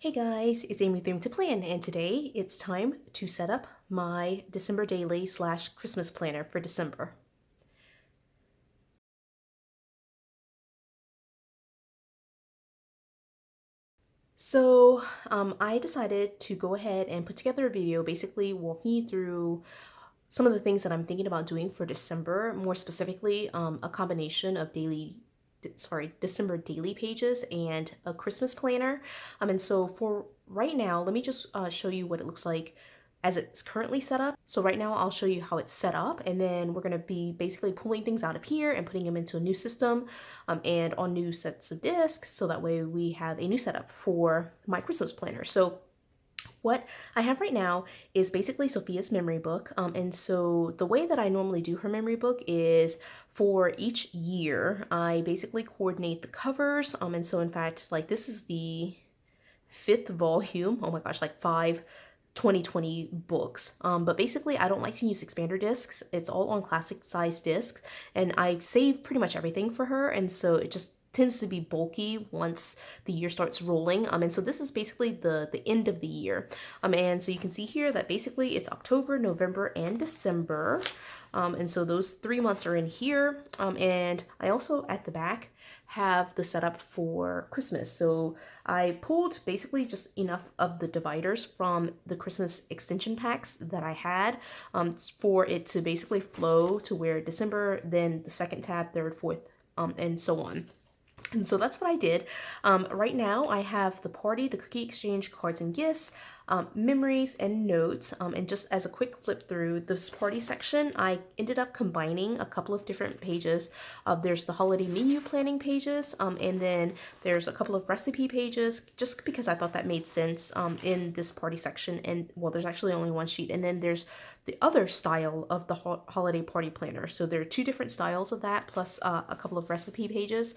Hey guys, it's Amy with aim.to.plan, and today it's time to set up my December daily / Christmas planner for December. So I decided to go ahead and put together a video basically walking you through some of the things that I'm thinking about doing for December, more specifically a combination of December daily pages and a Christmas planner. And so for right now, let me just show you what it looks like as it's currently set up. So right now I'll show you how it's set up, and then we're going to be basically pulling things out of here and putting them into a new system and on new sets of discs, so that way we have a new setup for my Christmas planner. So what I have right now is basically Sophia's memory book. And so the way that I normally do her memory book is for each year, I basically coordinate the covers. And so in fact, like this is the 5th volume. Oh my gosh, like 2020 books. But basically, I don't like to use expander discs. It's all on classic size discs, and I save pretty much everything for her, and so it just tends to be bulky once the year starts rolling. And so this is basically the end of the year. And so you can see here that basically it's October, November, and December. And so those 3 months are in here. And I also at the back have the setup for Christmas. So I pulled basically just enough of the dividers from the Christmas extension packs that I had for it to basically flow to where December, then the second tab, third, fourth, and so on. And so that's what I did. Right now I have the party, the cookie exchange, cards and gifts, memories and notes. And just as a quick flip through this party section, I ended up combining a couple of different pages. There's the holiday menu planning pages, and then there's a couple of recipe pages, just because I thought that made sense in this party section. And well, there's actually only one sheet. And then there's the other style of the holiday party planner. So there are 2 different styles of that, plus a couple of recipe pages.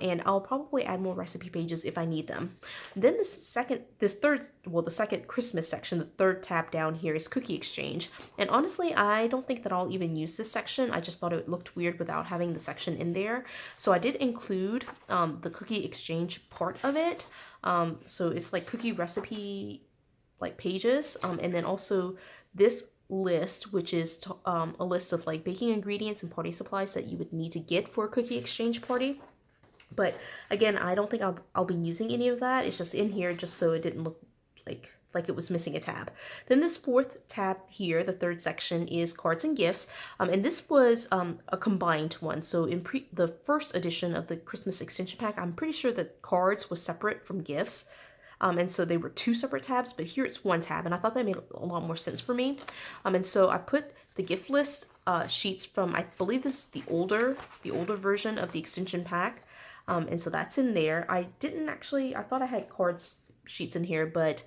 And I'll probably add more recipe pages if I need them. Then the second Christmas section, the 3rd tab down here, is cookie exchange. And honestly, I don't think that I'll even use this section. I just thought it looked weird without having the section in there. So I did include the cookie exchange part of it. So it's like cookie recipe like pages, and then also this list, which is a list of like baking ingredients and party supplies that you would need to get for a cookie exchange party. But again, I don't think I'll be using any of that. It's just in here just so it didn't look like it was missing a tab. Then this 4th tab here, the 3rd section, is cards and gifts. And this was a combined one. So in the first edition of the Christmas extension pack, I'm pretty sure that cards was separate from gifts. And so they were 2 separate tabs, but here it's 1 tab, and I thought that made a lot more sense for me. And so I put the gift list sheets from, I believe this is the older version of the extension pack. And so that's in there. I thought I had cards sheets in here, but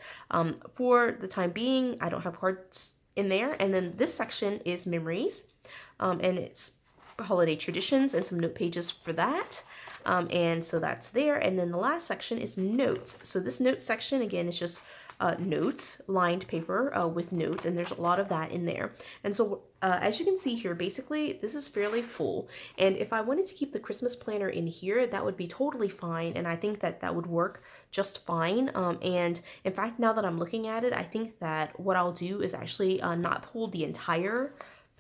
for the time being, I don't have cards in there. And then this section is memories, and it's holiday traditions and some note pages for that. And so that's there. And then the last section is notes. So this note section, again, is just notes, lined paper with notes, and there's a lot of that in there. And so as you can see here, basically this is fairly full. And if I wanted to keep the Christmas planner in here, that would be totally fine. And I think that that would work just fine. And in fact, now that I'm looking at it, I think that what I'll do is actually not pull the entire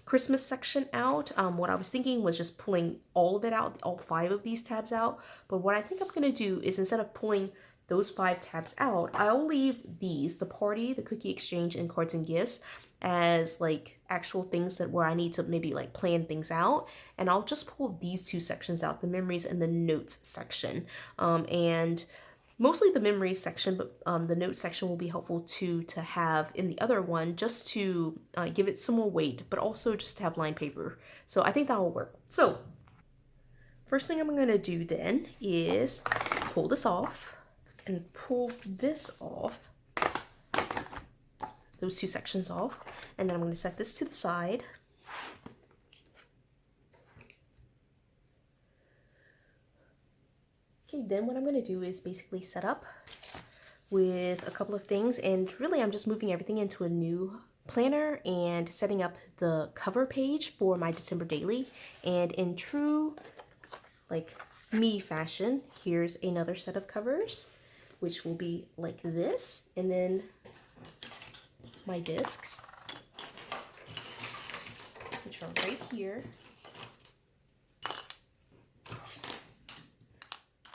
Christmas section out. What I was thinking was just pulling all of it out, all 5 of these tabs out. But what I think I'm going to do is, instead of pulling those 5 tabs out, I'll leave these, the party, the cookie exchange, and cards and gifts, as like actual things that where I need to maybe like plan things out. And I'll just pull these 2 sections out, the memories and the notes section. And mostly the memories section, but the notes section will be helpful to have in the other one, just to give it some more weight, but also just to have lined paper. So I think that will work. So first thing I'm going to do then is pull this off and pull this off, those 2 sections off, and then I'm going to set this to the side. Okay, then what I'm going to do is basically set up with a couple of things, and really I'm just moving everything into a new planner and setting up the cover page for my December daily. And in true like me fashion, here's another set of covers. which will be like this, and then my discs, which are right here.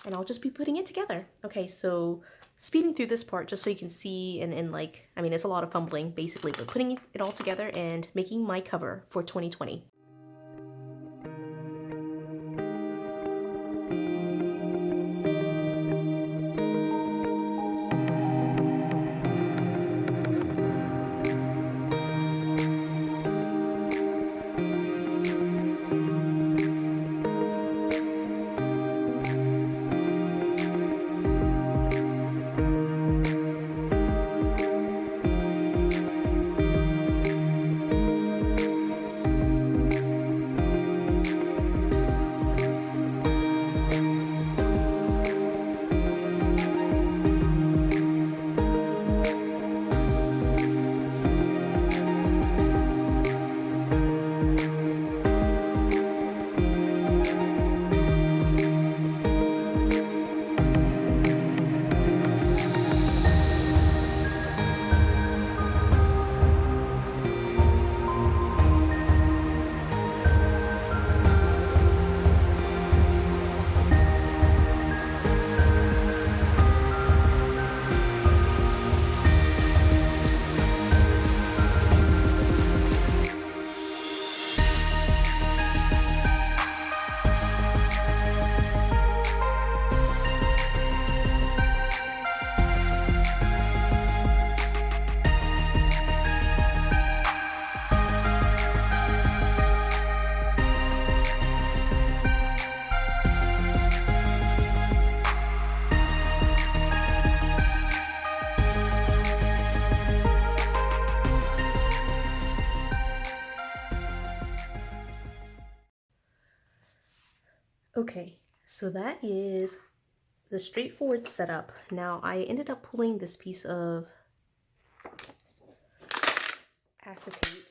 And I'll just be putting it together. Okay, so speeding through this part just so you can see and like, I mean, it's a lot of fumbling basically, but putting it all together and making my cover for 2020. Okay, so that is the straightforward setup. Now I ended up pulling this piece of acetate,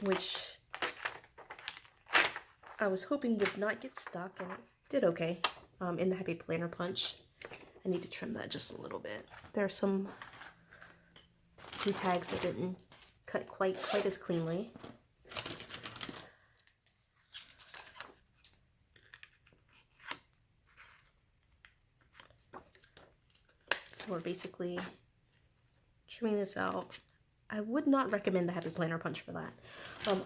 which I was hoping would not get stuck, and it did okay in the Happy Planner punch. I need to trim that just a little bit. There are some tags that didn't cut quite as cleanly. So we're basically trimming this out. I would not recommend the Happy Planner punch for that.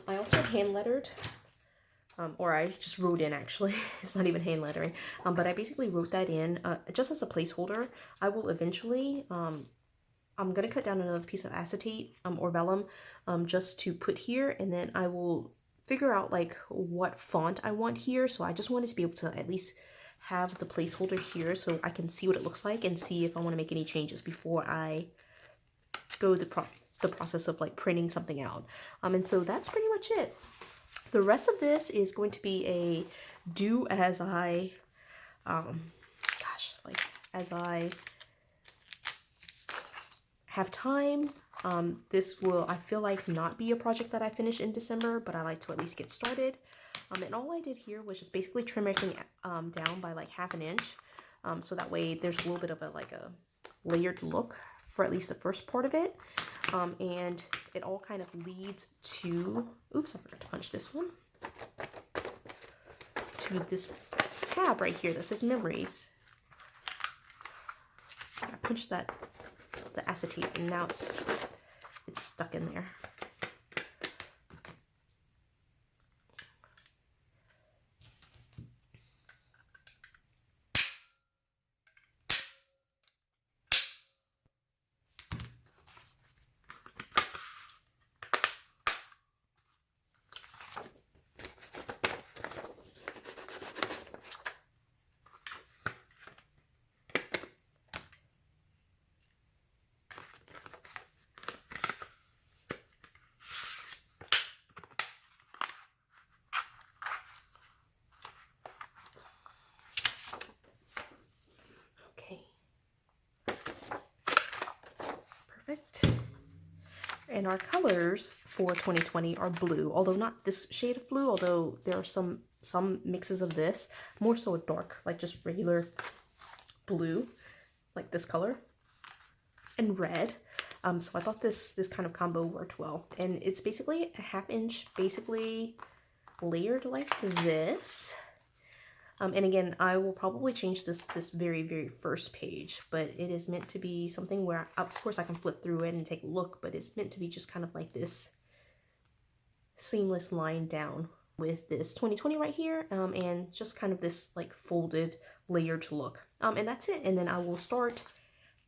I also hand lettered, or I just wrote in actually. It's not even hand lettering, but I basically wrote that in just as a placeholder. I will eventually, I'm gonna cut down another piece of acetate or vellum just to put here, and then I will figure out like what font I want here. So I just wanted to be able to at least have the placeholder here so I can see what it looks like and see if I want to make any changes before I go the process of like printing something out. And so that's pretty much it. The rest of this is going to be a do as I, as I have time. This will, I feel like, not be a project that I finish in December, but I like to at least get started. And all I did here was just basically trim everything down by like 1/2 inch. So that way there's a little bit of a layered look for at least the first part of it. And it all kind of leads to, oops, I forgot to punch this one, to this tab right here that says memories. I punched that, the acetate, and now it's stuck in there. And our colors for 2020 are blue, although not this shade of blue, although there are some mixes of this, more so a dark, like just regular blue, like this color, and red. So I thought this kind of combo worked well. And it's basically a 1/2 inch, basically layered like this. And again, I will probably change this very first page, but it is meant to be something where, of course, I can flip through it and take a look, but it's meant to be just kind of like this seamless line down with this 2020 right here, and just kind of this like folded layered look. And that's it. And then I will start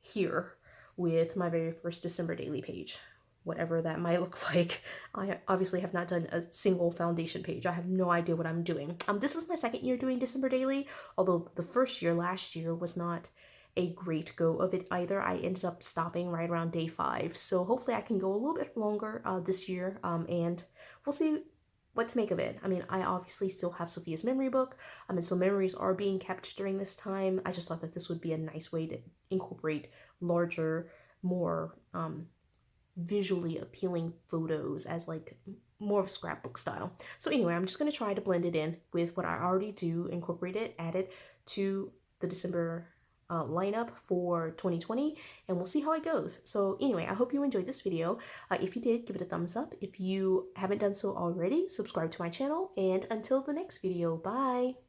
here with my very first December daily page, whatever that might look like. I obviously have not done a single foundation page. I have no idea what I'm doing. This is my second year doing December daily, although the first year, last year, was not a great go of it either. I ended up stopping right around day 5. So hopefully I can go a little bit longer this year, and we'll see what to make of it. I mean, I obviously still have Sophia's memory book, and so memories are being kept during this time. I just thought that this would be a nice way to incorporate larger, more visually appealing photos as like more of a scrapbook style. So anyway, I'm just going to try to blend it in with what I already do, incorporate it, add it to the December lineup for 2020, and we'll see how it goes. So anyway, I hope you enjoyed this video. If you did, give it a thumbs up. If you haven't done so already, subscribe to my channel, and until the next video, bye!